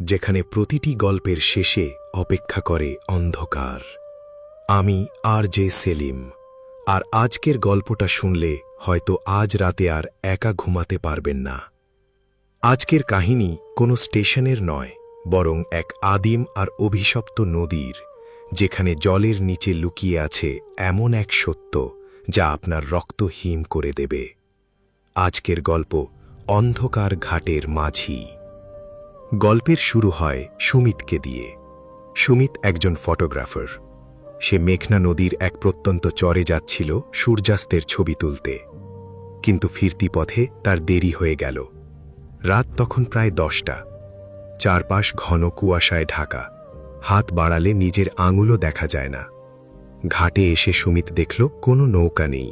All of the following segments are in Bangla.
যেখানে প্রতিটি গল্পের শেষে অপেক্ষা করে অন্ধকার। আমি আর.জে. সেলিম, আর আজকের গল্পটা শুনলে হয়তো আজ রাতে আর একা ঘুমাতে পারবেন না। আজকের কাহিনী কোনো স্টেশনের নয়, বরং এক আদিম আর অভিশপ্ত নদীর, যেখানে জলের নিচে লুকিয়ে আছে এমন এক সত্য যা আপনার রক্ত হিম করে দেবে। আজকের গল্প অন্ধকার ঘাটের মাঝি। গল্পের শুরু হয় সুমিতকে দিয়ে। সুমিত একজন ফটোগ্রাফার। সে মেঘনা নদীর এক প্রত্যন্ত চরে যাচ্ছিল সূর্যাস্তের ছবি তুলতে, কিন্তু ফিরতি পথে তার দেরি হয়ে গেল। রাত তখন প্রায় 10টা। চারপাশ ঘন কুয়াশায় ঢাকা, হাত বাড়ালে নিজের আঙুলও দেখা যায় না। ঘাটে এসে সুমিত দেখল কোনো নৌকা নেই।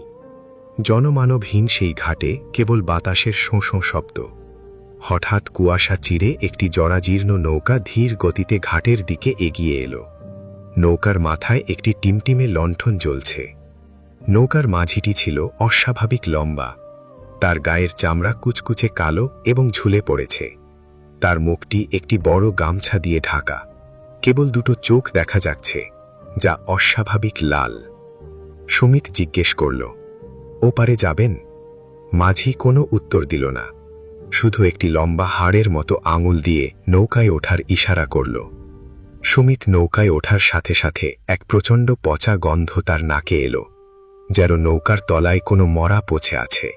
জনমানবহীন সেই ঘাটে কেবল বাতাসের শোঁ শোঁ শব্দ। হঠাৎ কুয়াশা চিরে একটি জরাজীর্ণ নৌকা ধীর গতিতে ঘাটের দিকে এগিয়ে এলো। নৌকার মাথায় একটি টিমটিমে লণ্ঠন জ্বলছে। নৌকার মাঝিটি ছিল অস্বাভাবিক লম্বা। তার গায়ের চামড়া কুচকুচে কালো এবং ঝুলে পড়েছে। তার মুখটি একটি বড় গামছা দিয়ে ঢাকা। কেবল দুটো চোখ দেখা যাচ্ছে, যা অস্বাভাবিক লাল। সুমিত জিজ্ঞেস করল, ওপারে যাবেন? মাঝি কোনো উত্তর দিল না, শুধু একটি লম্বা হাড়ের মতো আঙুল দিয়ে নৌকায় ওঠার ইশারা করল। সুমিত নৌকায় ওঠার সাথে সাথে এক প্রচণ্ড পচা গন্ধ তার নাকে এলো, যেন নৌকার তলায় কোনো মরা পচে আছে।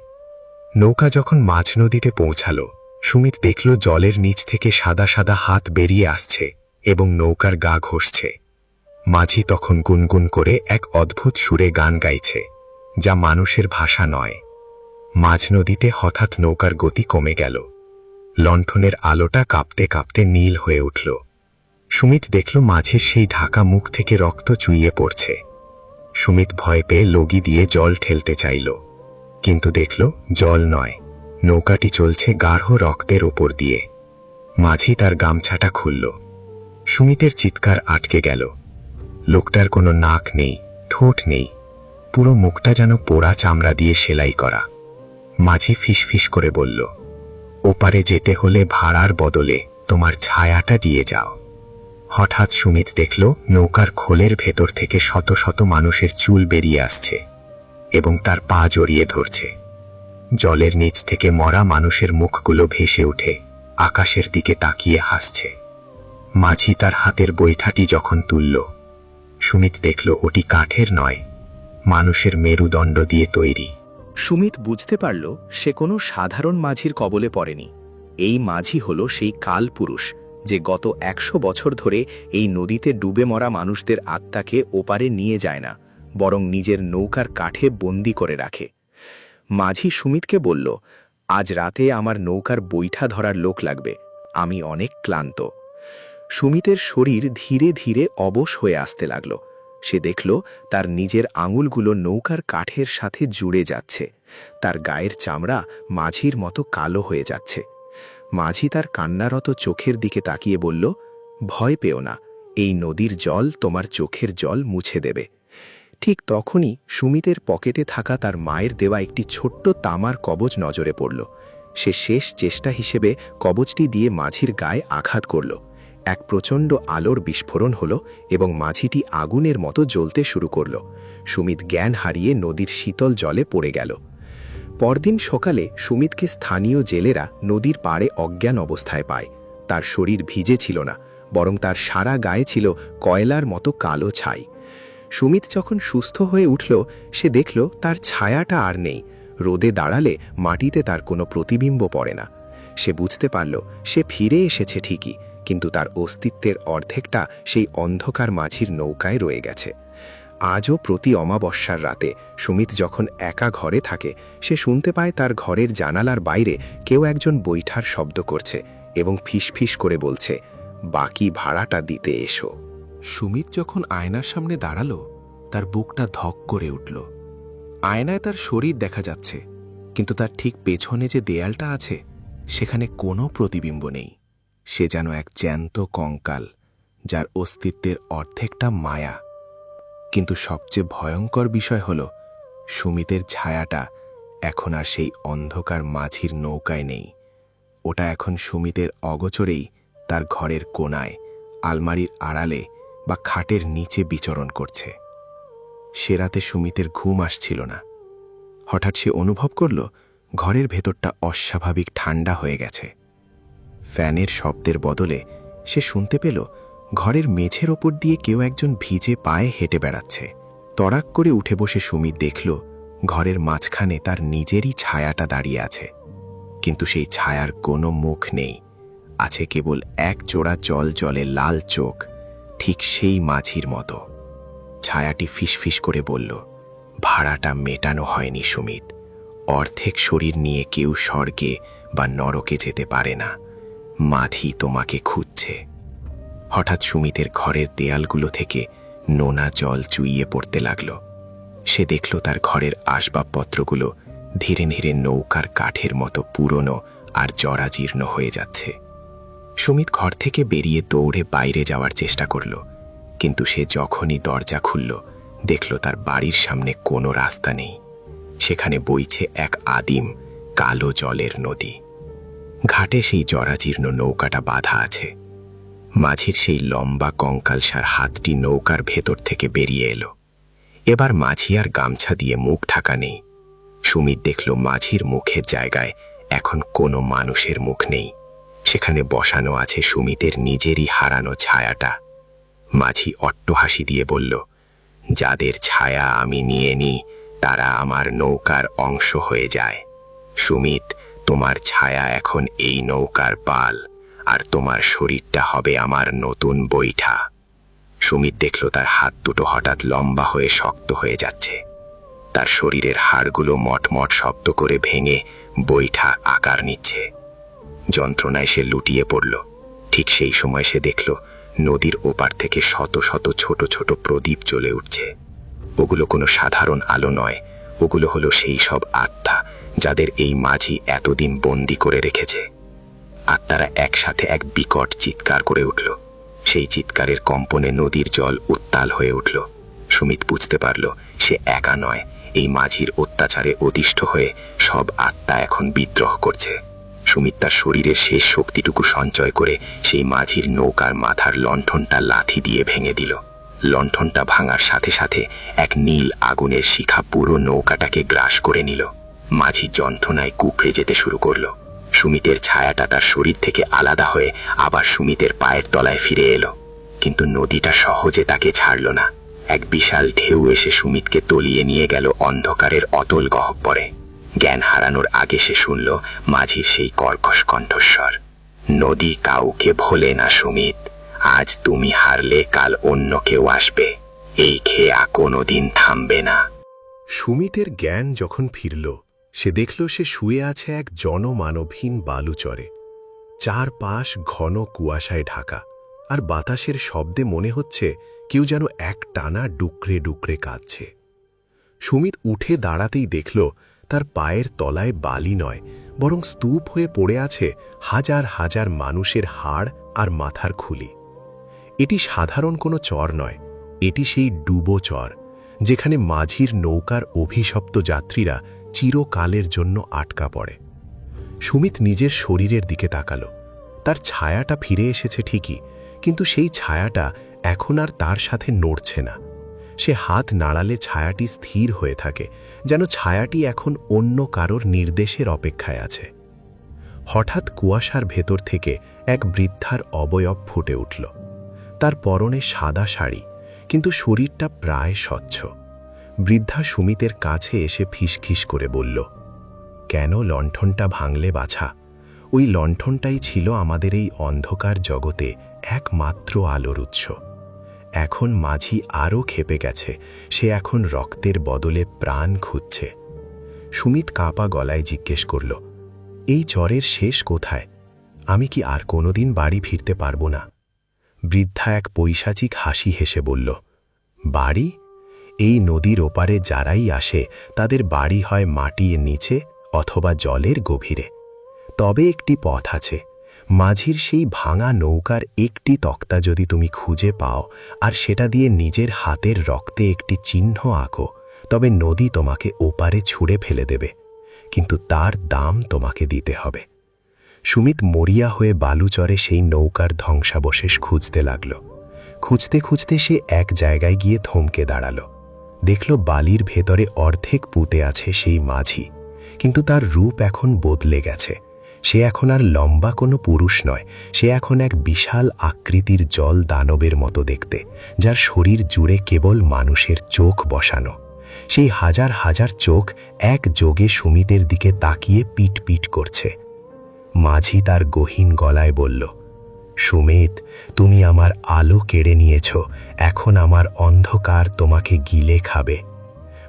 নৌকা যখন মাঝ নদীতে পৌঁছাল, সুমিত দেখল জলের নিচ থেকে সাদা সাদা হাত বেরিয়ে আসছে এবং নৌকার গা ঘষছে। মাঝি তখন গুনগুন করে এক অদ্ভুত সুরে গান গাইছে, যা মানুষের ভাষা নয়। মাঝ নদীতে হঠাৎ নৌকার গতি কমে গেল। লণ্ঠনের আলোটা কাঁপতে কাঁপতে নীল হয়ে উঠল। সুমিত দেখল মাঝির সেই ঢাকা মুখ থেকে রক্ত চুইয়ে পড়ছে। সুমিত ভয় পেয়ে লগি দিয়ে জল ঠেলতে চাইল, কিন্তু দেখল জল নয়, নৌকাটি চলছে গাঢ় রক্তের ওপর দিয়ে। মাঝি তার গামছাটা খুলল। সুমিতের চিৎকার আটকে গেল। লোকটার কোনো নাক নেই, ঠোঁট নেই, পুরো মুখটা যেন পোড়া চামড়া দিয়ে সেলাই করা। মাঝি ফিসফিস করে বলল, ওপারে যেতে হলে ভাড়ার বদলে তোমার ছায়াটা দিয়ে যাও। হঠাৎ সুমিত দেখল নৌকার খোলের ভেতর থেকে শত শত মানুষের চুল বেরিয়ে আসছে এবং তার পা জড়িয়ে ধরছে। জলের নিচ থেকে মরা মানুষের মুখগুলো ভেসে উঠে আকাশের দিকে তাকিয়ে হাসছে। মাঝি তার হাতের বৈঠাটি যখন তুলল, সুমিত দেখল ওটি কাঠের নয়, মানুষের মেরুদণ্ড দিয়ে তৈরি। সুমিত বুঝতে পারল সে কোনো সাধারণ মাঝির কবলে পড়েনি। এই মাঝি হল সেই কাল পুরুষ যে গত 100 বছর ধরে এই নদীতে ডুবে মরা মানুষদের আত্মাকে ওপারে নিয়ে যায় না, বরং নিজের নৌকার কাঠে বন্দি করে রাখে। মাঝি সুমিতকে বলল, আজ রাতে আমার নৌকার বৈঠা ধরার লোক লাগবে, আমি অনেক ক্লান্ত। সুমিতের শরীর ধীরে ধীরে অবশ হয়ে আসতে লাগল। সে দেখল তার নিজের আঙুলগুলো নৌকার কাঠের সাথে জুড়ে যাচ্ছে। তার গায়ের চামড়া মাঝির মতো কালো হয়ে যাচ্ছে। মাঝি তার কান্নারত চোখের দিকে তাকিয়ে বলল, ভয় পেও না, এই নদীর জল তোমার চোখের জল মুছে দেবে। ঠিক তখনই সুমিতের পকেটে থাকা তার মায়ের দেওয়া একটি ছোট্ট তামার কবচ নজরে পড়ল। সে শেষ চেষ্টা হিসেবে কবচটি দিয়ে মাঝির গায়ে আঘাত করল। এক প্রচণ্ড আলোর বিস্ফোরণ হল এবং মাঝিটি আগুনের মতো জ্বলতে শুরু করল। সুমিত জ্ঞান হারিয়ে নদীর শীতল জলে পড়ে গেল। পরদিন সকালে সুমিতকে স্থানীয় জেলেরা নদীর পাড়ে অজ্ঞান অবস্থায় পায়। তার শরীর ভিজে ছিল না, বরং তার সারা গায়ে ছিল কয়লার মতো কালো ছাই। সুমিত যখন সুস্থ হয়ে উঠল, সে দেখল তার ছায়াটা আর নেই। রোদে দাঁড়ালে মাটিতে তার কোনো প্রতিবিম্ব পড়ে না। সে বুঝতে পারল সে ফিরে এসেছে ঠিকই, কিন্তু তার অস্তিত্বের অর্ধেকটা সেই অন্ধকার মাঝির নৌকায় রয়ে গেছে। আজও প্রতি অমাবস্যার রাতে সুমিত যখন একা ঘরে থাকে, সে শুনতে পায় তার ঘরের জানালার বাইরে কেউ একজন বৈঠার শব্দ করছে এবং ফিসফিস করে বলছে, বাকি ভাড়াটা দিতে এসো। সুমিত যখন আয়নার সামনে দাঁড়ালো, তার বুকটা ধক করে উঠল। আয়নায় তার শরীর দেখা যাচ্ছে, কিন্তু তার ঠিক পেছনে যে দেয়ালটা আছে, সেখানে কোনো প্রতিবিম্ব নেই। সে যেন এক জ্যান্ত কঙ্কাল, যার অস্তিত্বের অর্ধেকটা মায়া। কিন্তু সবচেয়ে ভয়ঙ্কর বিষয় হল, সুমিতের ছায়াটা এখন আর সেই অন্ধকার মাঝির নৌকায় নেই। ওটা এখন সুমিতের অগোচরেই তার ঘরের কোণায়, আলমারির আড়ালে বা খাটের নিচে বিচরণ করছে। সে রাতে সুমিতের ঘুম আসছিল না। হঠাৎ সে অনুভব করল ঘরের ভেতরটা অস্বাভাবিক ঠান্ডা হয়ে গেছে। ফ্যানের শব্দের বদলে সে শুনতে পেল ঘরের মেঝের ওপর দিয়ে কেউ একজন ভিজে পায়ে হেঁটে বেড়াচ্ছে। তড়াক করে উঠে বসে সুমিত দেখল ঘরের মাঝখানে তার নিজেরই ছায়াটা দাঁড়িয়ে আছে, কিন্তু সেই ছায়ার কোনো মুখ নেই। আছে কেবল এক জোড়া জলে লাল চোখ, ঠিক সেই মাঝির মতো। ছায়াটি ফিসফিস করে বলল, ভাড়াটা মেটানো হয়নি সুমিত। অর্ধেক শরীর নিয়ে কেউ স্বর্গে বা নরকে যেতে পারে না। মাঝি তোমাকে খুঁজছে। হঠাৎ সুমিতের ঘরের দেয়ালগুলো থেকে নোনা জল চুইয়ে পড়তে লাগল। সে দেখল তার ঘরের আসবাবপত্রগুলো ধীরে ধীরে নৌকার কাঠের মতো পুরনো আর জরাজীর্ণ হয়ে যাচ্ছে। সুমিত ঘর থেকে বেরিয়ে দৌড়ে বাইরে যাওয়ার চেষ্টা করল, কিন্তু সে যখনই দরজা খুলল দেখল তার বাড়ির সামনে কোনো রাস্তা নেই। সেখানে বইছে এক আদিম কালো জলের নদী। ঘাটে সেই জরাজীর্ণ নৌকাটা বাঁধা আছে। মাঝির সেই লম্বা কঙ্কালসার হাতটি নৌকার ভেতর থেকে বেরিয়ে এলো। এবার মাঝি আর গামছা দিয়ে মুখ ঢাকা নেই। সুমিত দেখল মাঝির মুখের জায়গায় এখন কোনো মানুষের মুখ নেই। সেখানে বসানো আছে সুমিতের নিজেরই হারানো ছায়াটা। মাঝি অট্টহাসি দিয়ে বলল, যাদের ছায়া আমি নিয়ে নিই তারা আমার নৌকার অংশ হয়ে যায়। সুমিত, তোমার ছায়া এখন এই নৌকার পাল, আর তোমার শরীরটা হবে আমার নতুন বৈঠা। সুমিত দেখল তার হাত দুটো হঠাৎ লম্বা হয়ে শক্ত হয়ে যাচ্ছে। তার শরীরের হাড়গুলো মটমট শব্দ করে ভেঙে বৈঠা আকার নিচ্ছে। যন্ত্রণায় সে লুটিয়ে পড়ল। ঠিক সেই সময় সে দেখল নদীর ওপার থেকে শত শত ছোট ছোট প্রদীপ জ্বলে উঠছে। ওগুলো কোনো সাধারণ আলো নয়, ওগুলো হলো সেই সব আত্মা যাদের এই মাঝি এতদিন বন্দি করে রেখেছে। আত্মারা একসাথে এক বিকট চিৎকার করে উঠল। সেই চিৎকারের কম্পনে নদীর জল উত্তাল হয়ে উঠল। সুমিত বুঝতে পারল সে একা নয়, এই মাঝির অত্যাচারে অতিষ্ঠ হয়ে সব আত্মা এখন বিদ্রোহ করছে। সুমিত তার শরীরের শেষ শক্তিটুকু সঞ্চয় করে সেই মাঝির নৌকার মাথার লণ্ঠনটা লাথি দিয়ে ভেঙে দিল। লণ্ঠনটা ভাঙার সাথে সাথে এক নীল আগুনের শিখা পুরো নৌকাটাকে গ্রাস করে নিল। মাঝি যন্ত্রণায় কুঁকড়ে যেতে শুরু করল। সুমিতের ছায়াটা তার শরীর থেকে আলাদা হয়ে আবার সুমিতের পায়ের তলায় ফিরে এলো, কিন্তু নদীটা সহজে তাকে ছাড়ল না। এক বিশাল ঢেউ এসে সুমিতকে তলিয়ে নিয়ে গেল অন্ধকারের অতল গহ্বরে। জ্ঞান হারানোর আগে সে শুনল মাঝির সেই কর্কশ কণ্ঠস্বর, নদী কাউকে ভোলে না সুমিত, আজ তুমি হারলে কাল অন্য কেউ আসবে, এই খেয়া কোনোদিন থামবে না। সুমিতের জ্ঞান যখন ফিরল সে দেখল সে শুয়ে আছে এক জনমানবহীন বালুচরে। চারপাশ ঘন কুয়াশায় ঢাকা, আর বাতাসের শব্দে মনে হচ্ছে কেউ যেন এক টানা ডুকরে ডুকরে কাঁদছে। সুমিত উঠে দাঁড়াতেই দেখল তার পায়ের তলায় বালি নয়, বরং স্তূপ হয়ে পড়ে আছে হাজার হাজার মানুষের হাড় আর মাথার খুলি। এটি সাধারণ কোনো চর নয়, এটি সেই ডুবো চর, যেখানে মাঝির নৌকার অভিশপ্ত যাত্রীরা চিরকালের জন্য আটকা পড়ে। সুমিত নিজের শরীরের দিকে তাকাল। তার ছায়াটা ফিরে এসেছে ঠিকই, কিন্তু সেই ছায়াটা এখন আর তার সাথে নড়ছে না। সে হাত নাড়ালে ছায়াটি স্থির হয়ে থাকে, যেন ছায়াটি এখন অন্য কারোর নির্দেশের অপেক্ষায় আছে। হঠাৎ কুয়াশার ভেতর থেকে এক বৃদ্ধার অবয়ব ফুটে উঠল। তার পরনে সাদা শাড়ি, কিন্তু শরীরটা প্রায় স্বচ্ছ। বৃদ্ধা সুমিতের কাছে এসে ফিসফিস করে বলল, কেন লণ্ঠনটা ভাঙলে বাছা? ওই লণ্ঠনটাই ছিল আমাদের এই অন্ধকার জগতে একমাত্র আলোর উৎস। এখন মাঝি আরও ক্ষেপে গেছে, সে এখন রক্তের বদলে প্রাণ খুঁজছে। সুমিত কাঁপা গলায় জিজ্ঞেস করল, এই চরের শেষ কোথায়? আমি কি আর কোনোদিন বাড়ি ফিরতে পারবো না? বৃদ্ধা এক পৈশাচিক হাসি হেসে বলল, বাড়ি? এই নদীর ওপারে যারাই আসে তাদের বাড়ি হয় মাটির নিচে অথবা জলের গভীরে। তবে একটি পথ আছে, মাঝির সেই ভাঙা নৌকার একটি তক্তা যদি তুমি খুঁজে পাও আর সেটা দিয়ে নিজের হাতের রক্তে একটি চিহ্ন আঁকো, তবে নদী তোমাকে ওপারে ছুঁড়ে ফেলে দেবে, কিন্তু তার দাম তোমাকে দিতে হবে। সুমিত মরিয়া হয়ে বালুচরে সেই নৌকার ধ্বংসাবশেষ খুঁজতে লাগল। খুঁজতে খুঁজতে সে এক জায়গায় গিয়ে থমকে দাঁড়াল। দেখল বালির ভেতরে অর্ধেক পুঁতে আছে সেই মাঝি, কিন্তু তার রূপ এখন বদলে গেছে। সে এখন আর লম্বা কোনো পুরুষ নয়, সে এখন এক বিশাল আকৃতির জল দানবের মতো দেখতে, যার শরীর জুড়ে কেবল মানুষের চোখ বসানো। সেই হাজার হাজার চোখ এক যোগে সুমিতের দিকে তাকিয়ে পিট পিট করছে। মাঝি তার গহীন গলায় বলল, সুমিত, তুমি আমার আলো কেড়ে নিয়েছ, এখন আমার অন্ধকার তোমাকে গিলে খাবে।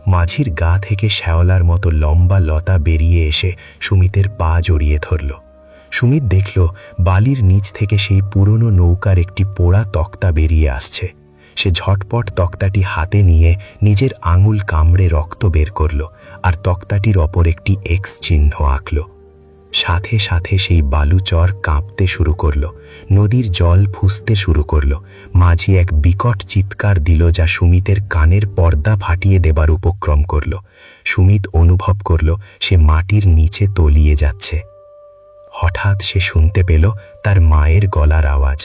মাঝির গা থেকে শ্যাওলার মতো লম্বা লতা বেরিয়ে এসে সুমিতের পা জড়িয়ে ধরল। সুমিত দেখল বালির নিচ থেকে সেই পুরনো নৌকার একটি পোড়া তক্তা বেরিয়ে আসছে। সে ঝটপট তক্তাটি হাতে নিয়ে নিজের আঙুল কামড়ে রক্ত বের করল, আর তক্তাটির ওপর একটি এক্স চিহ্ন আঁকল। সাথে সাথে সেই বালুচর কাঁপতে শুরু করল, নদীর জল ফুঁসতে শুরু করল। মাঝি এক বিকট চিৎকার দিল, যা সুমিতের কানের পর্দা ফাটিয়ে দেবার উপক্রম করল। সুমিত অনুভব করল সে মাটির নিচে তলিয়ে যাচ্ছে। হঠাৎ সে শুনতে পেল তার মায়ের গলার আওয়াজ,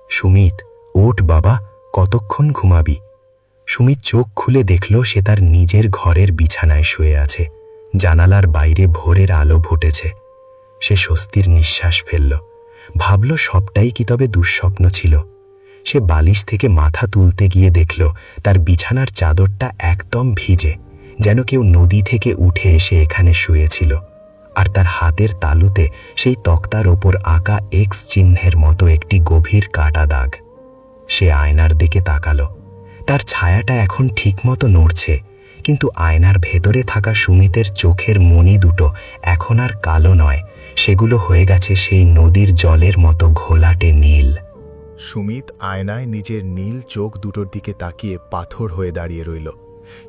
সুমিত, ওঠ বাবা, কতক্ষণ ঘুমাবি? সুমিত চোখ খুলে দেখল সে তার নিজের ঘরের বিছানায় শুয়ে আছে। জানালার বাইরে ভোরের আলো ফুটেছে। সে স্বস্তির নিঃশ্বাস ফেলল। ভাবল সবটাই কি তবে দুঃস্বপ্ন ছিল? সে বালিশ থেকে মাথা তুলতে গিয়ে দেখল তার বিছানার চাদরটা একদম ভিজে, যেন কেউ নদী থেকে উঠে এসে এখানে শুয়েছিল। আর তার হাতের তালুতে সেই তক্তার ওপর আঁকা এক্স চিহ্নের মতো একটি গভীর কাটা দাগ। সে আয়নার দিকে তাকালো। তার ছায়াটা এখন ঠিকমতো নড়ছে, কিন্তু আয়নার ভেতরে থাকা সুমিতের চোখের মণি দুটো এখন আর কালো নয়, সেগুলো হয়ে গেছে সেই নদীর জলের মতো ঘোলাটে নীল। সুমিত আয়নায় নিজের নীল চোখ দুটোর দিকে তাকিয়ে পাথর হয়ে দাঁড়িয়ে রইল।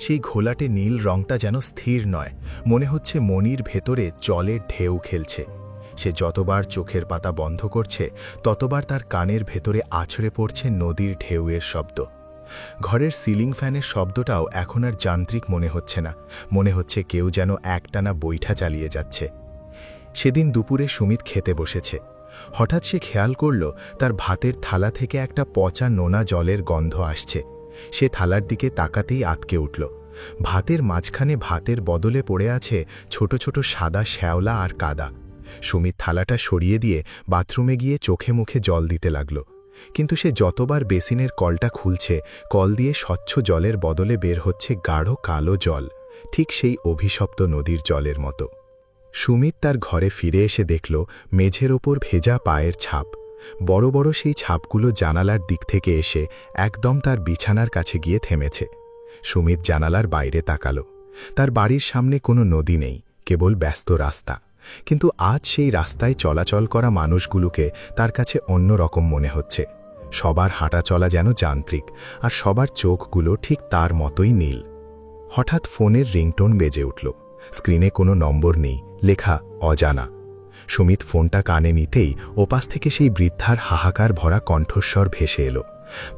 সেই ঘোলাটে নীল রংটা যেন স্থির নয়, মনে হচ্ছে মনির ভেতরে জলের ঢেউ খেলছে। সে যতবার চোখের পাতা বন্ধ করছে, ততবার তার কানের ভেতরে আছড়ে পড়ছে নদীর ঢেউয়ের শব্দ। ঘরের সিলিং ফ্যানের শব্দটাও এখন আর যান্ত্রিক মনে হচ্ছে না, মনে হচ্ছে কেউ যেন একটানা বৈঠা চালিয়ে যাচ্ছে। সেদিন দুপুরে সুমিত খেতে বসেছে। হঠাৎ সে খেয়াল করল তার ভাতের থালা থেকে একটা পচা নোনা জলের গন্ধ আসছে। সে থালার দিকে তাকাতেই আটকে উঠল। ভাতের মাঝখানে ভাতের বদলে পড়ে আছে ছোট ছোট সাদা শ্যাওলা আর কাদা। সুমিত থালাটা সরিয়ে দিয়ে বাথরুমে গিয়ে চোখে মুখে জল দিতে লাগল। কিন্তু সে যতবার বেসিনের কলটা খুলছে, কল দিয়ে স্বচ্ছ জলের বদলে বের হচ্ছে গাঢ় কালো জল, ঠিক সেই অভিশপ্ত নদীর জলের মতো। সুমিত তার ঘরে ফিরে এসে দেখল মেঝের ওপর ভেজা পায়ের ছাপ। বড় বড় সেই ছাপগুলো জানালার দিক থেকে এসে একদম তার বিছানার কাছে গিয়ে থেমেছে। সুমিত জানালার বাইরে তাকালো। তার বাড়ির সামনে কোনো নদী নেই, কেবল ব্যস্ত রাস্তা। কিন্তু আজ সেই রাস্তায় চলাচল করা মানুষগুলোকে তার কাছে অন্য রকম মনে হচ্ছে। সবার হাঁটা চলা যেন যান্ত্রিক, আর সবার চোখগুলো ঠিক তার মতোই নীল। হঠাৎ ফোনের রিংটোন বেজে উঠল। স্ক্রিনে কোনো নম্বর নেই, লেখা অজানা। সুমিত ফোনটা কানে নিতেই ওপাশ থেকে সেই বৃদ্ধার হাহাকার ভরা কণ্ঠস্বর ভেসে এলো,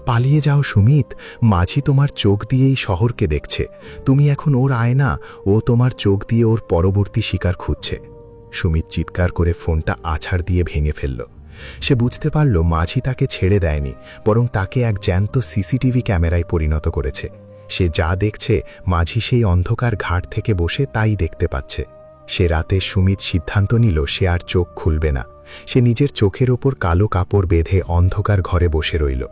পালিয়ে যাও সুমিত, মাঝি তোমার চোখ দিয়েই শহরকে দেখছে। তুমি এখন ওর আয়না, ও তোমার চোখ দিয়ে ওর পরবর্তী শিকার খুঁজছে। সুমিত চিৎকার করে ফোনটা আছাড় দিয়ে ভেঙে ফেলল। সে বুঝতে পারল মাঝি তাকে ছেড়ে দেয়নি, বরং তাকে এক জ্যান্ত সিসিটিভি ক্যামেরায় পরিণত করেছে। সে যা দেখছে মাঝি সেই অন্ধকার ঘাট থেকে বসে তাই দেখতে পাচ্ছে। সে রাতে সুমিত সিদ্ধান্ত নিল সে আর চোখ খুলবে না। সে নিজের চোখের ওপর কালো কাপড় বেঁধে অন্ধকার ঘরে বসে রইল।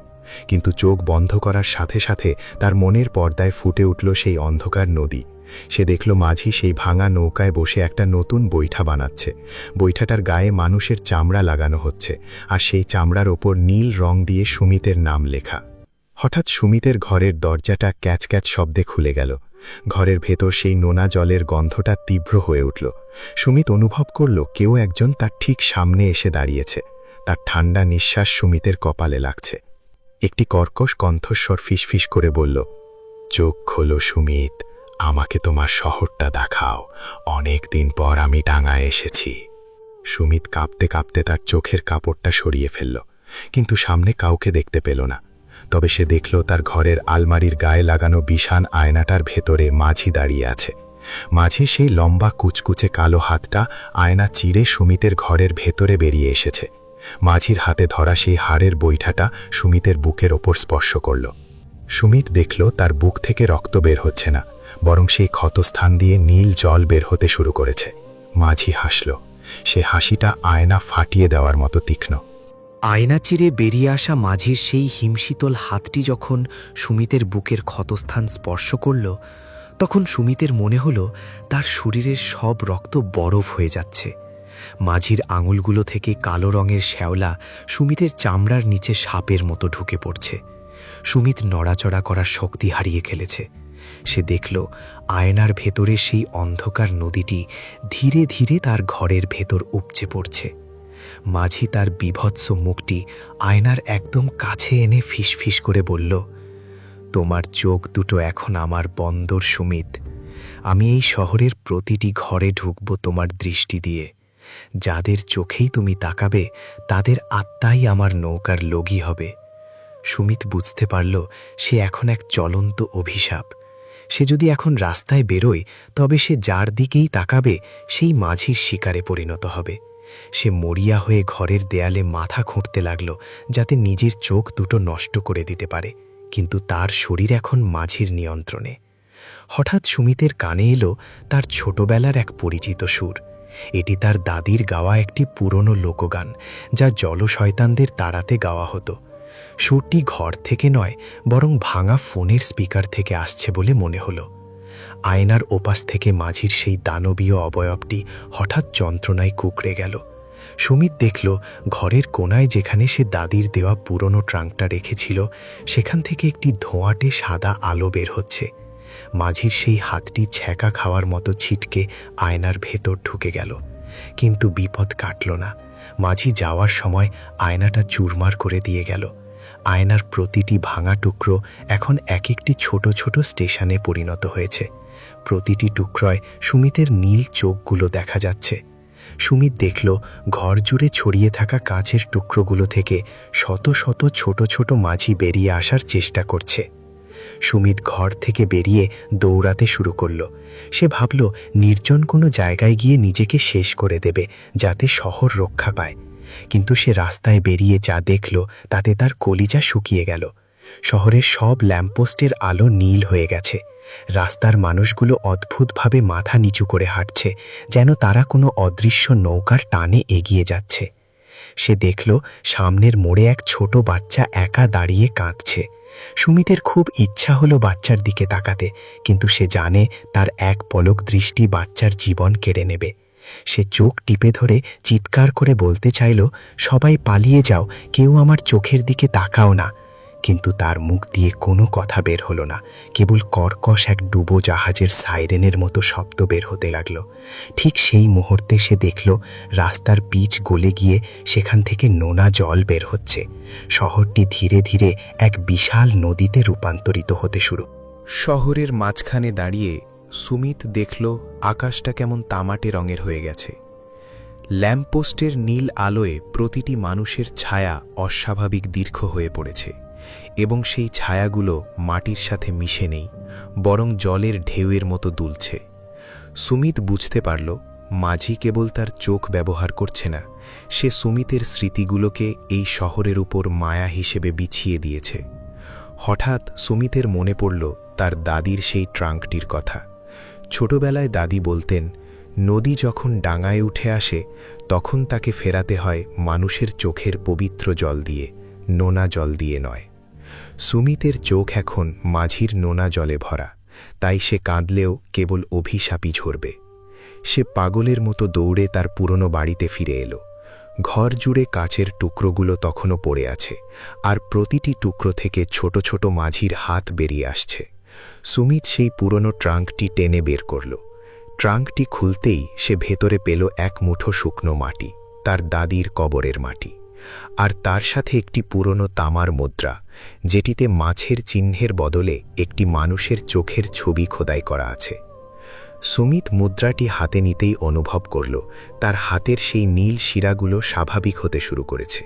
কিন্তু চোখ বন্ধ করার সাথে সাথে তার মনের পর্দায় ফুটে উঠল সেই অন্ধকার নদী। সে দেখল মাঝি সেই ভাঙা নৌকায় বসে একটা নতুন বৈঠা বানাচ্ছে। বৈঠাটার গায়ে মানুষের চামড়া লাগানো হচ্ছে, আর সেই চামড়ার ওপর নীল রং দিয়ে সুমিতের নাম লেখা। হঠাৎ সুমিতের ঘরের দরজাটা ক্যাচ ক্যাচ শব্দে খুলে গেল। ঘরের ভেতর সেই নোনা জলের গন্ধটা তীব্র হয়ে উঠল। সুমিত অনুভব করল কেউ একজন তার ঠিক সামনে এসে দাঁড়িয়েছে। তার ঠান্ডা নিঃশ্বাস সুমিতের কপালে লাগছে। একটি কর্কশ কণ্ঠস্বর ফিসফিস করে বলল, চোখ খোলো সুমিত, আমাকে তোমার শহরটা দেখাও। অনেক দিন পর আমি ডাঙায় এসেছি। সুমিত কাঁপতে কাঁপতে তার চোখের কাপড়টা সরিয়ে ফেলল, কিন্তু সামনে কাউকে দেখতে পেল না। তবে সে দেখল তার ঘরের আলমারির গায়ে লাগানো বিশাল আয়নাটার ভেতরে মাঝি দাঁড়িয়ে আছে। মাঝি সেই লম্বা কুচকুচে কালো হাতটা আয়না চিরে সুমিতের ঘরের ভেতরে বেরিয়ে এসেছে। মাঝির হাতে ধরা সেই হাড়ের বৈঠাটা সুমিতের বুকের ওপর স্পর্শ করল। সুমিত দেখল তার বুক থেকে রক্ত বের হচ্ছে না, বরং সেই ক্ষতস্থান দিয়ে নীল জল বের হতে শুরু করেছে। মাঝি হাসল। সে হাসিটা আয়না ফাটিয়ে দেওয়ার মতো তীক্ষ্ণ। আয়না চিরে বেরিয়ে আসা মাঝির সেই হিমশীতল হাতটি যখন সুমিতের বুকের ক্ষতস্থান স্পর্শ করল, তখন সুমিতের মনে হল তার শরীরের সব রক্ত বরফ হয়ে যাচ্ছে। মাঝির আঙুলগুলো থেকে কালো রঙের শ্যাওলা সুমিতের চামড়ার নিচে সাপের মতো ঢুকে পড়ছে। সুমিত নড়াচড়া করার শক্তি হারিয়ে ফেলেছে। সে দেখল আয়নার ভেতরে সেই অন্ধকার নদীটি ধীরে ধীরে তার ঘরের ভেতর উপচে পড়ছে। মাঝি তার বিভৎস মুখটি আয়নার একদম কাছে এনে ফিসফিস করে বলল, তোমার চোখ দুটো এখন আমার বন্দর সুমিত। আমি এই শহরের প্রতিটি ঘরে ঢুকব তোমার দৃষ্টি দিয়ে। যাদের চোখেই তুমি তাকাবে তাদের আত্মাই আমার নৌকার লগী হবে। সুমিত বুঝতে পারল সে এখন এক চলন্ত অভিশাপ। সে যদি এখন রাস্তায় বেরোয় তবে সে যার দিকেই তাকাবে সেই মাঝির শিকারে পরিণত হবে। সে মরিয়া হয়ে ঘরের দেয়ালে মাথা খুঁড়তে লাগল যাতে নিজের চোখ দুটো নষ্ট করে দিতে পারে, কিন্তু তার শরীর এখন মাঝির নিয়ন্ত্রণে। হঠাৎ সুমিতের কানে এলো তার ছোটবেলার এক পরিচিত সুর। এটি তার দাদির গাওয়া একটি পুরনো লোকগান, যা জলশয়তানদের তাড়াতে গাওয়া হতো। সুরটি ঘর থেকে নয়, বরং ভাঙা ফোনের স্পিকার থেকে আসছে বলে মনে হলো। আয়নার ওপাশ থেকে মাঝির সেই দানবীয় অবয়বটি হঠাৎ যন্ত্রণায় কুঁকড়ে গেল। সুমিত দেখল ঘরের কোনায় যেখানে সে দাদির দেওয়া পুরনো ট্রাঙ্কটা রেখেছিল, সেখান থেকে একটি ধোঁয়াটে সাদা আলো বের হচ্ছে। মাঝির সেই হাতটি ছ্যাঁকা খাওয়ার মতো ছিটকে আয়নার ভেতর ঢুকে গেল, কিন্তু বিপদ কাটল না। মাঝি যাওয়ার সময় আয়নাটা চুরমার করে দিয়ে গেল। আয়নার প্রতিটি ভাঙা টুকরো এখন এক একটি ছোট ছোট স্টেশনে পরিণত হয়েছে। প্রতিটি টুকরোয় সুমিতের নীল চোখগুলো দেখা যাচ্ছে। সুমিত দেখল ঘর জুড়ে ছড়িয়ে থাকা কাঁচের টুকরোগুলো থেকে শত শত ছোট ছোট মাঝি বেরিয়ে আসার চেষ্টা করছে। সুমিত ঘর থেকে বেরিয়ে দৌড়াতে শুরু করল। সে ভাবল নির্জন কোনো জায়গায় গিয়ে নিজেকে শেষ করে দেবে যাতে শহর রক্ষা পায়। কিন্তু সে রাস্তায় বেরিয়ে যা দেখল তাতে তার কলিজা শুকিয়ে গেল। শহরের সব ল্যাম্পপোস্টের আলো নীল হয়ে গেছে। রাস্তার মানুষগুলো অদ্ভুতভাবে মাথা নিচু করে হাঁটছে, যেন তারা কোনো অদৃশ্য নৌকার টানে এগিয়ে যাচ্ছে। সে দেখল সামনের মোড়ে এক ছোট বাচ্চা একা দাঁড়িয়ে কাঁদছে। সুমিতের খুব ইচ্ছা হলো বাচ্চার দিকে তাকাতে, কিন্তু সে জানে তার এক পলক দৃষ্টি বাচ্চার জীবন কেড়ে নেবে। সে চোখ টিপে ধরে চিৎকার করে বলতে চাইল, সবাই পালিয়ে যাও, কেউ আমার চোখের দিকে তাকাও না। কিন্তু তার মুখ দিয়ে কোনো কথা বের হলো না, কেবল কর্কশ এক ডুবো জাহাজের সাইরেনের মতো শব্দ বের হতে লাগলো। ঠিক সেই মুহূর্তে সে দেখল রাস্তার পিচ গলে গিয়ে সেখান থেকে নোনা জল বের হচ্ছে। শহরটি ধীরে ধীরে এক বিশাল নদীতে রূপান্তরিত হতে শুরু। শহরের মাঝখানে দাঁড়িয়ে সুমিত দেখল আকাশটা কেমন তামাটে রঙের হয়ে গেছে। ল্যাম্পপোস্টের নীল আলোয় প্রতিটি মানুষের ছায়া অস্বাভাবিক দীর্ঘ হয়ে পড়েছে, এবং সেই ছায়াগুলো মাটির সাথে মিশে নেই, বরং জলের ঢেউয়ের মতো দুলছে। সুমিত বুঝতে পারল মাঝি কেবল তার চোখ ব্যবহার করছে না, সে সুমিতের স্মৃতিগুলোকে এই শহরের উপর মায়া হিসেবে বিছিয়ে দিয়েছে। হঠাৎ সুমিতের মনে পড়ল তার দাদির সেই ট্রাঙ্কটির কথা। ছোটবেলায় দাদি বলতেন, নদী যখন ডাঙায় উঠে আসে তখন তাকে ফেরাতে হয় মানুষের চোখের পবিত্র জল দিয়ে, নোনা জল দিয়ে নয়। সুমিতের চোখ এখন মাঝির নোনা জলে ভরা, তাই সে কাঁদলেও কেবল অভিশাপই ঝরবে। সে পাগলের মতো দৌড়ে তার পুরনো বাড়িতে ফিরে এলো। ঘর জুড়ে কাচের টুকরোগুলো তখনও পড়ে আছে, আর প্রতিটি টুকরো থেকে ছোট ছোট মাঝির হাত বেরিয়ে আসছে। সুমিত সেই পুরনো ট্রাঙ্কটি টেনে বের করল। ট্রাঙ্কটি খুলতেই সে ভেতরে পেল এক মুঠো শুকনো মাটি, তার দাদির কবরের মাটি, আর তার সাথে একটি পুরনো তামার মুদ্রা, যেটিতে মাছের চিহ্নের বদলে একটি মানুষের চোখের ছবি খোদাই করা আছে। সুমিত মুদ্রাটি হাতে নিতেই অনুভব করল তার হাতের সেই নীল শিরাগুলো স্বাভাবিক হতে শুরু করেছে।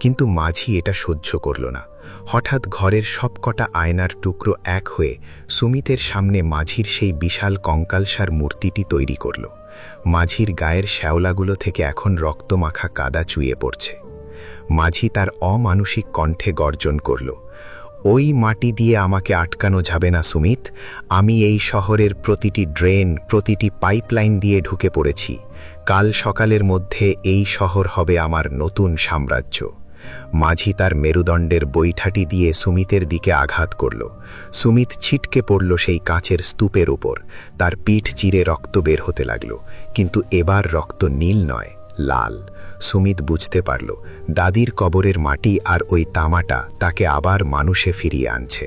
কিন্তু মাঝি এটা সহ্য করল না। হঠাৎ ঘরের সবকটা আয়নার টুকরো এক হয়ে সুমিতের সামনে মাঝির সেই বিশাল কঙ্কালসার মূর্তিটি তৈরি করল। মাঝির গায়ের শ্যাওলাগুলো থেকে এখন রক্তমাখা কাদা চুইয়ে পড়ছে। মাঝি তার অমানুষিক কণ্ঠে গর্জন করল, ওই মাটি দিয়ে আমাকে আটকানো যাবে না সুমিত। আমি এই শহরের প্রতিটি ড্রেন, প্রতিটি পাইপলাইন দিয়ে ঢুকে পড়েছি। কাল সকালের মধ্যে এই শহর হবে আমার নতুন সাম্রাজ্য। মাঝি তার মেরুদণ্ডের বৈঠাটি দিয়ে সুমিতের দিকে আঘাত করল। সুমিত ছিটকে পড়ল সেই কাঁচের স্তূপের উপর। তার পিঠ চিরে রক্ত বের হতে লাগল, কিন্তু এবার রক্ত নীল নয়, লাল। সুমিত বুঝতে পারল দাদির কবরের মাটি আর ওই তামাটা তাকে আবার মানুষে ফিরিয়ে আনছে।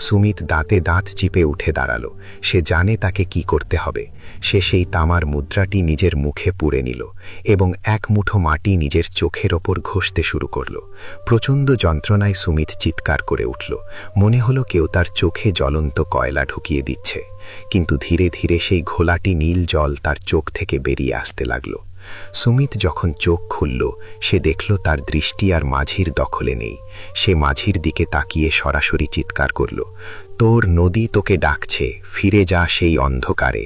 সুমিত দাঁতে দাঁত চিপে উঠে দাঁড়াল। সে জানে তাকে কি করতে হবে। সে সেই তামার মুদ্রাটি নিজের মুখে পুরে নিল এবং এক মুঠো মাটি নিজের চোখের ওপর ঘষতে শুরু করল। প্রচণ্ড যন্ত্রণায় সুমিত চিৎকার করে উঠল। মনে হলো কেউ তার চোখে জ্বলন্ত কয়লা ঢুকিয়ে দিচ্ছে। কিন্তু ধীরে ধীরে সেই ঘোলাটি নীল জল তার চোখ থেকে বেরিয়ে আসতে লাগল। সুমিত যখন চোখ খুলল, সে দেখল তার দৃষ্টি আর মাঝির দখলে নেই। সে মাঝির দিকে তাকিয়ে সরাসরি চিৎকার করল, তোর নদী তোকে ডাকছে, ফিরে যা সেই অন্ধকারে।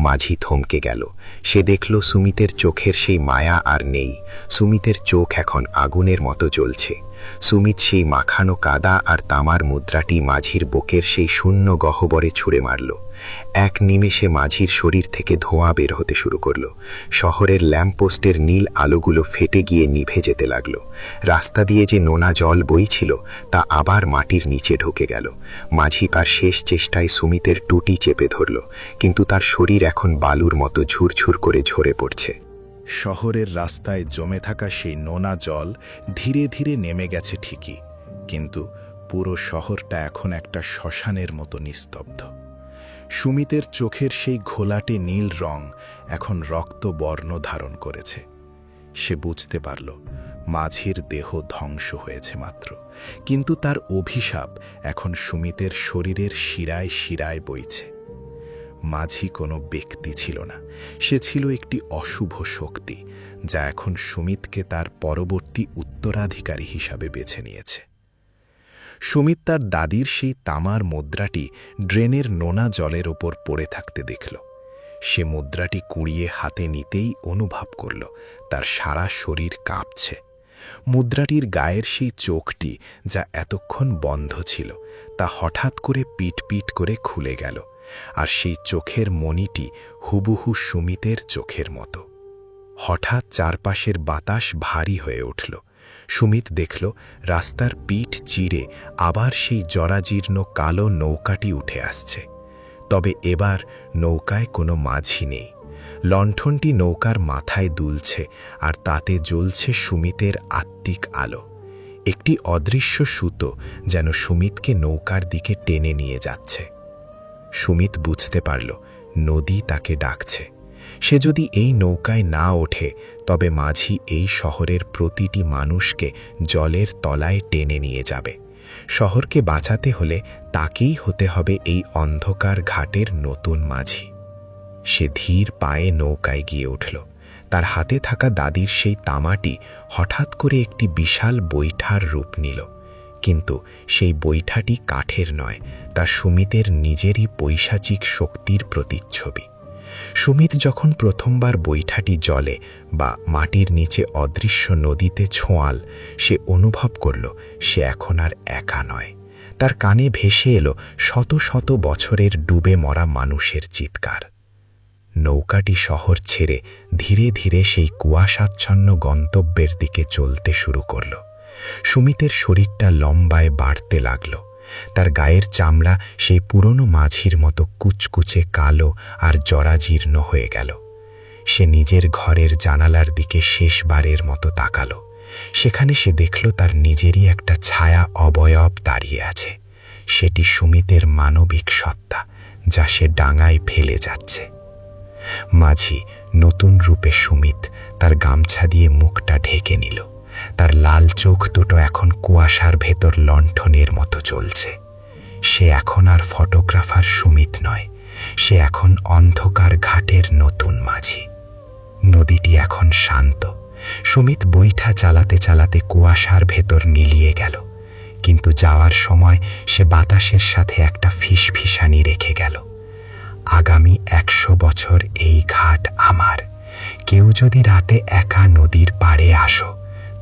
মাঝি থমকে গেল। সে দেখল সুমিতের চোখের সেই মায়া আর নেই। সুমিতের চোখ এখন আগুনের মতো জ্বলছে। সুমিত সেই মাখানো কাদা আর তামার মুদ্রাটি মাঝির বুকের সেই শূন্য গহ্বরে ছুঁড়ে মারল। এক নিমেষে মাঝির শরীর থেকে ধোঁয়া বের হতে শুরু করল। শহরের ল্যাম্পপোস্টের নীল আলোগুলো ফেটে গিয়ে নিভে যেতে লাগল। রাস্তা দিয়ে যে নোনা জল বইছিল তা আবার মাটির নিচে ঢুকে গেল। মাঝি তার শেষ চেষ্টায় সুমিতের টুটি চেপে ধরল, কিন্তু তার শরীর এখন বালুর মতো ঝুরঝুর করে ঝরে পড়ছে। শহরের রাস্তায় জমে থাকা সেই নোনা জল ধীরে ধীরে নেমে গেছে ঠিকই, কিন্তু পুরো শহরটা এখন একটা শ্মশানের মতো নিস্তব্ধ। সুমিতের চোখের সেই ঘোলাটে নীল রং এখন রক্ত বর্ণ ধারণ করেছে। সে বুঝতে পারল মাঝির দেহ ধ্বংস হয়েছে মাত্র, কিন্তু তার অভিশাপ এখন সুমিতের শরীরের শিরায় শিরায় বইছে। মাঝি কোনো ব্যক্তি ছিল না, সে ছিল একটি অশুভ শক্তি, যা এখন সুমিতকে তার পরবর্তী উত্তরাধিকারী হিসাবে বেছে নিয়েছে। সুমিত তার দাদির সেই তামার মুদ্রাটি ড্রেনের নোনা জলের ওপর পড়ে থাকতে দেখল। সে মুদ্রাটি কুড়িয়ে হাতে নিতেই অনুভব করল তার সারা শরীর কাঁপছে। মুদ্রাটির গায়ের সেই চোখটি, যা এতক্ষণ বন্ধ ছিল, তা হঠাৎ করে পিট পিট করে খুলে গেল, আর সেই চোখের মণিটি হুবহু সুমিতের চোখের মতো। হঠাৎ চারপাশের বাতাস ভারী হয়ে উঠল। সুমিত দেখল রাস্তার পিঠ চিরে আবার সেই জরাজীর্ণ কালো নৌকাটি উঠে আসছে। তবে এবার নৌকায় কোনো মাঝি নেই। লণ্ঠনটি নৌকার মাথায় দুলছে, আর তাতে জ্বলছে সুমিতের আত্মিক আলো। একটি অদৃশ্য সুতো যেন সুমিতকে নৌকার দিকে টেনে নিয়ে যাচ্ছে। সুমিত বুঝতে পারল নদী তাকে ডাকছে। সে যদি এই নৌকায় না ওঠে, তবে মাঝি এই শহরের প্রতিটি মানুষকে জলের তলায় টেনে নিয়ে যাবে। শহরকে বাঁচাতে হলে তাকেই হতে হবে এই অন্ধকার ঘাটের নতুন মাঝি। সে ধীর পায়ে নৌকায় গিয়ে উঠল। তার হাতে থাকা দাদির সেই তামাটি হঠাৎ করে একটি বিশাল বৈঠার রূপ নিল, কিন্তু সেই বৈঠাটি কাঠের নয়, তা সুমিতের নিজেরই পৈশাচিক শক্তির প্রতিচ্ছবি। সুমিত যখন প্রথমবার বৈঠাটি জলে বা মাটির নিচে অদৃশ্য নদীতে ছোঁয়াল, সে অনুভব করল সে এখন আর একা নয়। তার কানে ভেসে এলো শত শত বছরের ডুবে মরা মানুষের চিৎকার। নৌকাটি শহর ছেড়ে ধীরে ধীরে সেই কুয়াশাচ্ছন্ন গন্তব্যের দিকে চলতে শুরু করল। সুমিতের শরীরটা লম্বায় বাড়তে লাগল। তার গায়ের চামড়া সেই পুরনো মাঝির মতো কুচকুচে কালো আর জরাজীর্ণ হয়ে গেল। সে নিজের ঘরের জানালার দিকে শেষবারের মতো তাকালো। সেখানে সে দেখল তার নিজেরই একটা ছায়া অবয়ব দাঁড়িয়ে আছে। সেটি সুমিতের মানবিক সত্তা, যা সে ডাঙায় ফেলে যাচ্ছে। মাঝি, নতুন রূপে সুমিত, তার গামছা দিয়ে মুখটা ঢেকে নিল। তার লাল চোখ দুটো এখন কুয়াশার ভেতর লণ্ঠনের মতো জ্বলছে। সে এখন আর ফটোগ্রাফার সুমিত নয়, সে এখন অন্ধকার ঘাটের নতুন মাঝি। নদীটি এখন শান্ত, সুমিত বৈঠা চালাতে চালাতে কুয়াশার ভেতর মিলিয়ে গেল, কিন্তু যাওয়ার সময় সে বাতাসের সাথে একটা ফিসফিসানি রেখে গেল। আগামী 100 বছর এই ঘাট আমার। কেউ যদি রাতে একা নদীর পাড়ে আসো,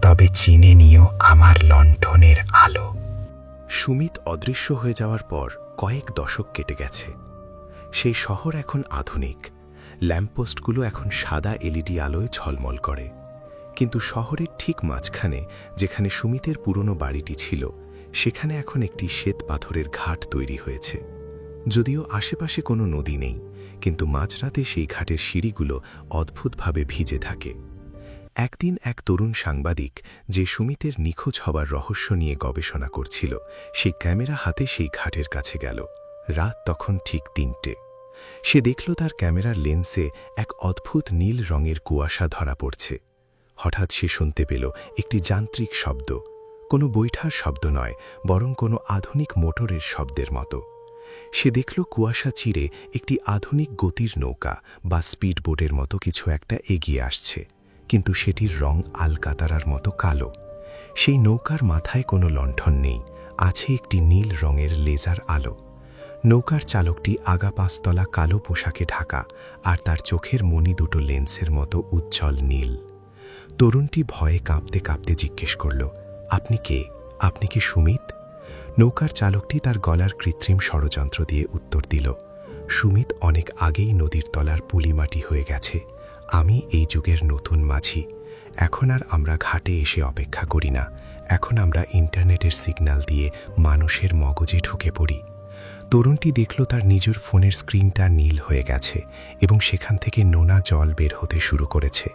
তবে চিনে নিও আমার লণ্ঠনের আলো। সুমিত অদৃশ্য হয়ে যাওয়ার পর কয়েক দশক কেটে গেছে। সেই শহর এখন আধুনিক, ল্যাম্পপোস্টগুলো এখন সাদা এলইডি আলোয় ঝলমল করে। কিন্তু শহরের ঠিক মাঝখানে, যেখানে সুমিতের পুরনো বাড়িটি ছিল, সেখানে এখন একটি শ্বেত পাথরের ঘাট তৈরি হয়েছে। যদিও আশেপাশে কোনো নদী নেই, কিন্তু মাঝরাতে সেই ঘাটের সিঁড়িগুলো অদ্ভুতভাবে ভিজে থাকে। একদিন এক তরুণ সাংবাদিক, যে সুমিতের নিখোঁজ হবার রহস্য নিয়ে গবেষণা করছিল, সেই ক্যামেরা হাতে সেই ঘাটের কাছে গেল। রাত তখন ঠিক 3টে। সে দেখল তার ক্যামেরার লেন্সে এক অদ্ভুত নীল রঙের কুয়াশা ধরা পড়ছে। হঠাৎ সে শুনতে পেল একটি যান্ত্রিক শব্দ, কোনো বৈঠার শব্দ নয়, বরং কোনো আধুনিক মোটরের শব্দের মতো। সে দেখল কুয়াশা চিরে একটি আধুনিক গতির নৌকা বা স্পিডবোটের মতো কিছু একটা এগিয়ে আসছে, কিন্তু সেটির রং আলকাতারার মতো কালো। সেই নৌকার মাথায় কোনো লণ্ঠন নেই, আছে একটি নীল রঙের লেজার আলো। নৌকার চালকটি আগা 5 তলা কালো পোশাকে ঢাকা, আর তার চোখের মণি দুটো লেন্সের মতো উজ্জ্বল নীল। তরুণটি ভয়ে কাঁপতে কাঁপতে জিজ্ঞেস করল, আপনি কে? আপনি কি সুমিত? নৌকার চালকটি তার গলার কৃত্রিম ষড়যন্ত্র দিয়ে উত্তর দিল, সুমিত অনেক আগেই নদীর তলার পুলিমাটি হয়ে গেছে। আমি এই যুগের নতুন মাঝি। এখন আর আমরা ঘাটে এসে অপেক্ষা করি না, এখন আমরা ইন্টারনেটের সিগন্যাল দিয়ে মানুষের মগজে ঢুকে পড়ি। তরুণটি দেখল তার নিজের ফোনের স্ক্রিনটা নীল হয়ে গেছে এবং সেখান থেকে নোনা জল বের হতে শুরু করেছে।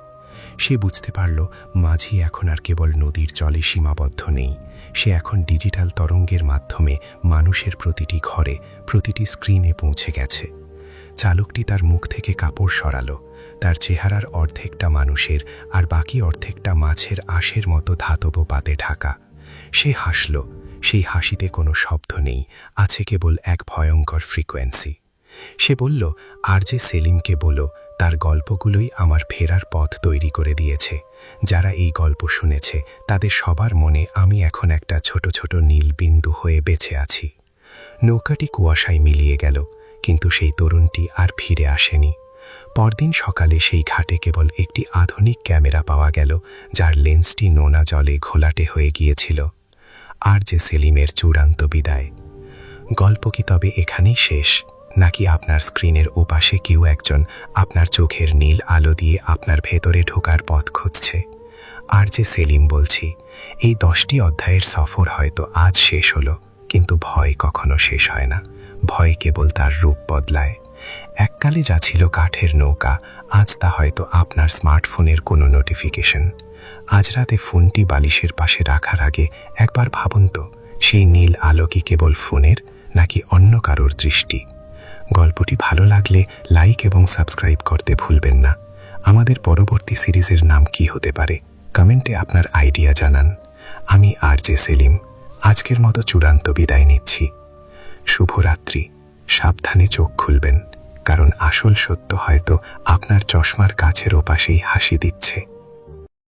সে বুঝতে পারল, মাঝি এখন আর কেবল নদীর জলে সীমাবদ্ধ নেই, সে এখন ডিজিটাল তরঙ্গের মাধ্যমে মানুষের প্রতিটি ঘরে, প্রতিটি স্ক্রিনে পৌঁছে গেছে। চালকটি তার মুখ থেকে কাপড় সরালো। তার চেহারার অর্ধেকটা মানুষের আর বাকি অর্ধেকটা মাছের আঁশের মতো ধাতব পাতে ঢাকা। সে হাসল। সেই হাসিতে কোনো শব্দ নেই, আছে কেবল এক ভয়ঙ্কর ফ্রিকোয়েন্সি। সে বলল, আরজে সেলিমকে বলো, তার গল্পগুলোই আমার ফেরার পথ তৈরি করে দিয়েছে। যারা এই গল্প শুনেছে, তাদের সবার মনে আমি এখন একটা ছোট ছোট নীল বিন্দু হয়ে বেঁচে আছি। নৌকাটি কুয়াশায় মিলিয়ে গেল, কিন্তু সেই তরুণটি আর ফিরে আসেনি। পরদিন সকালে সেই ঘাটে কেবল একটি আধুনিক ক্যামেরা পাওয়া গেল, যার লেন্সটি নোনা জলে ঘোলাটে হয়ে গিয়েছিল। আরজে সেলিমের চূড়ান্ত বিদায়। গল্প কি তবে এখানেই শেষ, নাকি আপনার স্ক্রিনের ওপাশে কেউ একজন আপনার চোখের নীল আলো দিয়ে আপনার ভেতরে ঢোকার পথ খুঁজছে? আরজে সেলিম বলছি, এই 10টি অধ্যায়ের সফর হয়তো আজ শেষ হলো, কিন্তু ভয় কখনো শেষ হয় না। ভয় কেবল তার রূপ বদলায়। এককালে যা ছিল কাঠের নৌকা, আজ তা হয়তো আপনার স্মার্টফোনের কোনো নোটিফিকেশন। আজ রাতে ফোনটি বালিশের পাশে রাখার আগে একবার ভাবুন তো, সেই নীল আলো কি কেবল ফোনের, নাকি অন্য কারোর দৃষ্টি? গল্পটি ভালো লাগলে লাইক এবং সাবস্ক্রাইব করতে ভুলবেন না। আমাদের পরবর্তী সিরিজের নাম কি হতে পারে, কমেন্টে আপনার আইডিয়া জানান। আমি আরজে সেলিম আজকের মতো চূড়ান্ত বিদায় নিচ্ছি। শুভরাত্রি। সাবধানে চোখ খুলবেন, কারণ আসল সত্য হয়তো আপনার চশমার কাছের ওপাশেই হাসি দিচ্ছে।